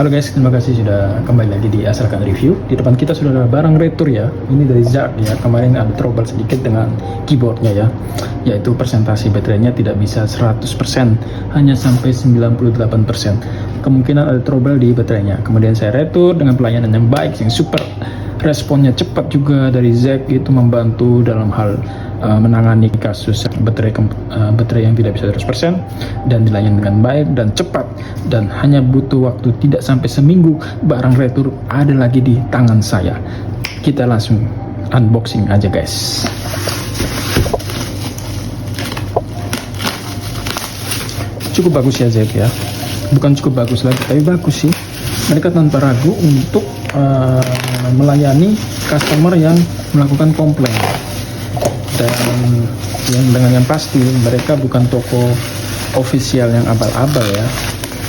Halo guys, terima kasih sudah kembali lagi di Asalkan Review. Di depan kita sudah ada barang retur ya. Ini dari Zack ya. Kemarin ada trouble sedikit dengan keyboardnya ya. Yaitu presentasi baterainya tidak bisa 100%, hanya sampai 98%. Kemungkinan ada trouble di baterainya. Kemudian saya retur dengan pelayanan yang baik, yang super. Responnya cepat juga dari Zack, itu membantu dalam hal menangani kasus baterai yang tidak bisa 100% dan dilayani dengan baik dan cepat, dan hanya butuh waktu tidak sampai seminggu barang retur ada lagi di tangan saya. Kita langsung unboxing aja guys. Cukup bagus ya Zack ya, bukan cukup bagus lagi tapi bagus sih. Mereka tanpa ragu untuk melayani customer yang melakukan komplain, dan dengan yang pasti mereka bukan toko official yang abal-abal ya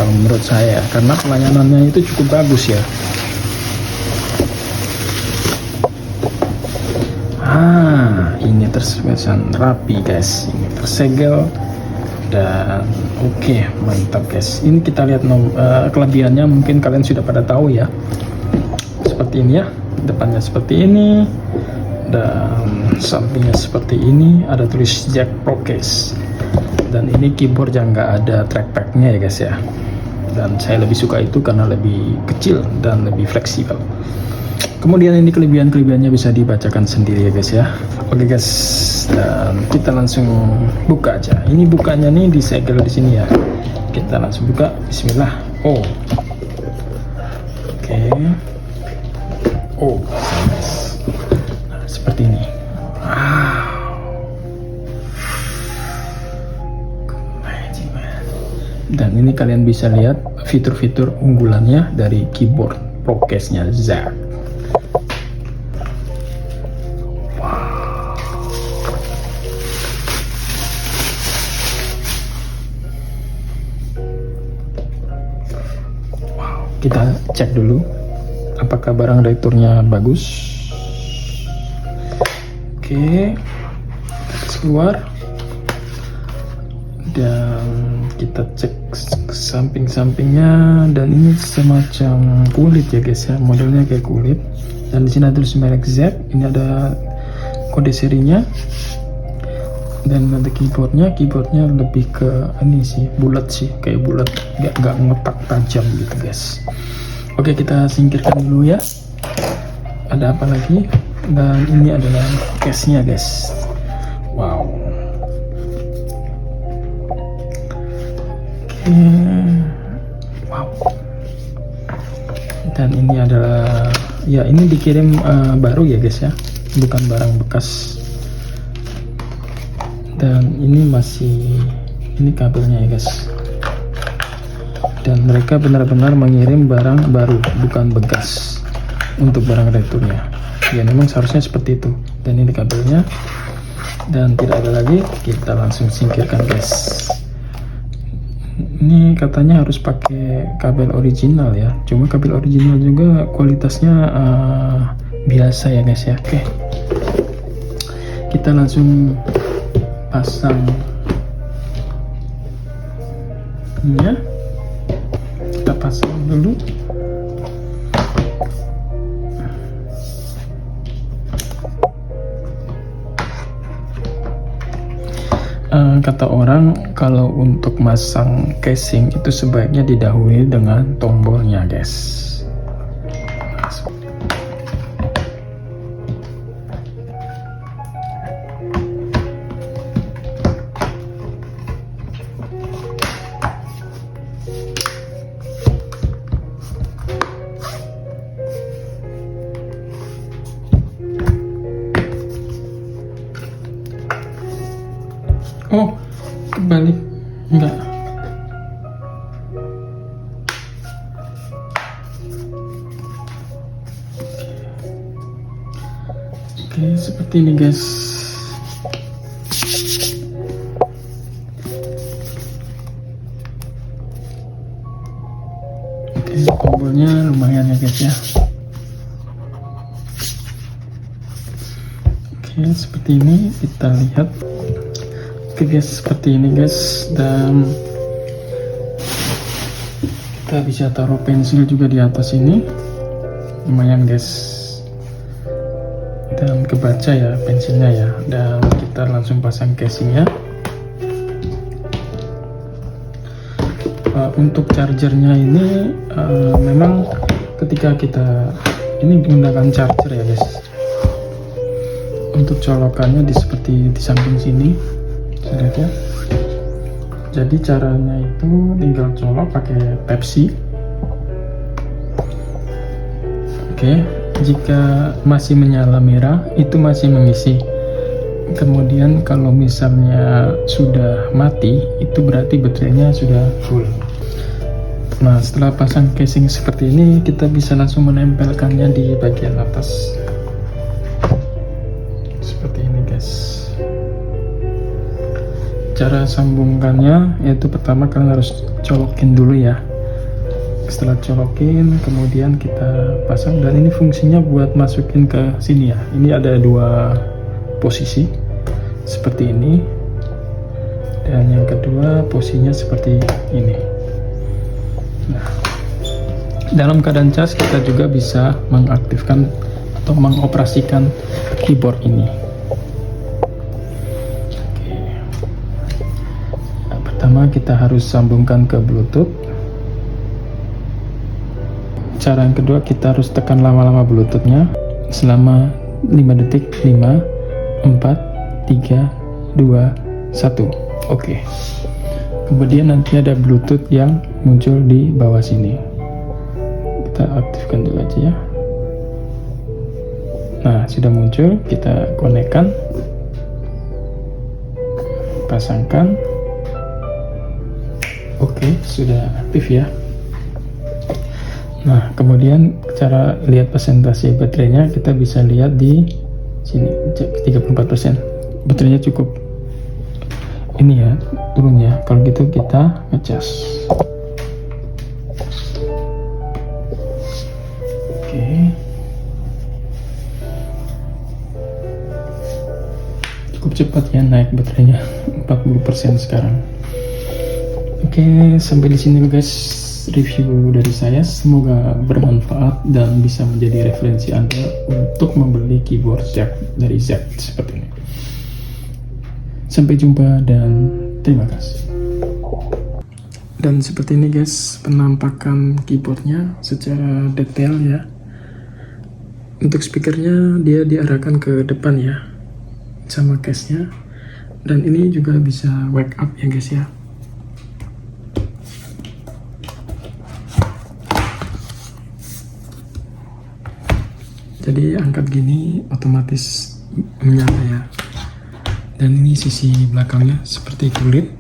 kalau menurut saya, karena pelayanannya itu cukup bagus ya. Ini terkesan rapi guys, ini tersegel dan oke, mantap guys. Ini kita lihat kelebihannya, mungkin kalian sudah pada tahu ya. Seperti ini ya, depannya seperti ini dan sampingnya seperti ini, ada tulis Zack Pro Case, dan ini keyboard yang nggak ada trackpadnya ya guys ya, dan saya lebih suka itu karena lebih kecil dan lebih fleksibel. Kemudian ini kelebihannya bisa dibacakan sendiri ya guys ya. Oke guys, dan kita langsung buka aja. Ini bukanya nih disegel di sini ya. Kita langsung buka. Bismillah. Oke. Guys. Nah, seperti ini. Dan ini kalian bisa lihat fitur-fitur unggulannya dari keyboard Pro Case-nya Zack. Kita cek dulu apakah barang returnya bagus. Oke, keluar, dan kita cek samping-sampingnya, dan ini semacam kulit ya guys ya, modelnya kayak kulit. Dan di sini ada tulis merek Zack, ini ada kode serinya, dan ada keyboardnya lebih ke ini sih, bulat sih, kayak bulat, nggak ngetak tajam gitu guys. Oke, kita singkirkan dulu ya. Ada apa lagi? Dan ini adalah case-nya guys. Wow. Oke. Wow. Dan ini adalah ya, ini dikirim baru ya guys ya, bukan barang bekas. Dan ini ini kabelnya ya guys, dan mereka benar-benar mengirim barang baru, bukan bekas untuk barang returnya ya. Memang seharusnya seperti itu. Dan ini kabelnya, dan tidak ada lagi. Kita langsung singkirkan guys. Ini katanya harus pakai kabel original ya, cuma kabel original juga kualitasnya biasa ya guys ya. Oke, kita langsung pasang ya. Kita pasang dulu. Kata orang kalau untuk masang casing itu sebaiknya didahului dengan tombolnya guys. Oh, kebalik. Enggak. Oke, seperti ini guys. Oke, tombolnya lumayan ya guys ya. Oke, seperti ini kita lihat. Oke guys, seperti ini guys, dan kita bisa taruh pensil juga di atas ini, lumayan guys, dan kebaca ya pensilnya ya. Dan kita langsung pasang casingnya. Untuk chargernya ini memang ketika kita ini menggunakan charger ya guys. Untuk colokannya seperti di samping sini, lihat ya. Jadi caranya itu tinggal colok pakai Type-C. Oke, jika masih menyala merah itu masih mengisi. Kemudian kalau misalnya sudah mati itu berarti baterainya sudah full. Nah, setelah pasang casing seperti ini, kita bisa langsung menempelkannya di bagian atas seperti ini guys. Cara sambungkannya yaitu pertama kalian harus colokin dulu ya. Setelah colokin kemudian kita pasang, dan ini fungsinya buat masukin ke sini ya. Ini ada dua posisi seperti ini, dan yang kedua posisinya seperti ini. Nah, dalam keadaan cas kita juga bisa mengaktifkan atau mengoperasikan keyboard ini. Pertama kita harus sambungkan ke Bluetooth. Cara yang kedua kita harus tekan lama-lama Bluetoothnya selama 5 detik. 5, 4, 3, 2, 1. Oke. Kemudian nanti ada Bluetooth yang muncul di bawah sini. Kita aktifkan dulu aja ya. Nah, sudah muncul, kita konekkan, pasangkan. Oke, sudah aktif ya. Nah, kemudian cara lihat persentase baterainya kita bisa lihat di sini 34%. Baterainya cukup ini ya, turun ya. Kalau gitu kita ngecas. Oke. Cukup cepat ya naik baterainya, 40% sekarang. Oke, sampai di sini guys review dari saya. Semoga bermanfaat dan bisa menjadi referensi Anda untuk membeli keyboard Zack dari Z seperti ini. Sampai jumpa dan terima kasih. Dan seperti ini guys penampakan keyboardnya secara detail ya. Untuk speakernya dia diarahkan ke depan ya, sama case-nya. Dan ini juga bisa wake up ya guys ya. Jadi angkat gini otomatis menyala ya. Dan ini sisi belakangnya seperti kulit,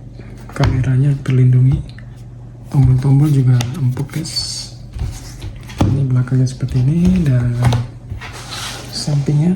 kameranya terlindungi, tombol-tombol juga empuk guys. Ini belakangnya seperti ini, dan sampingnya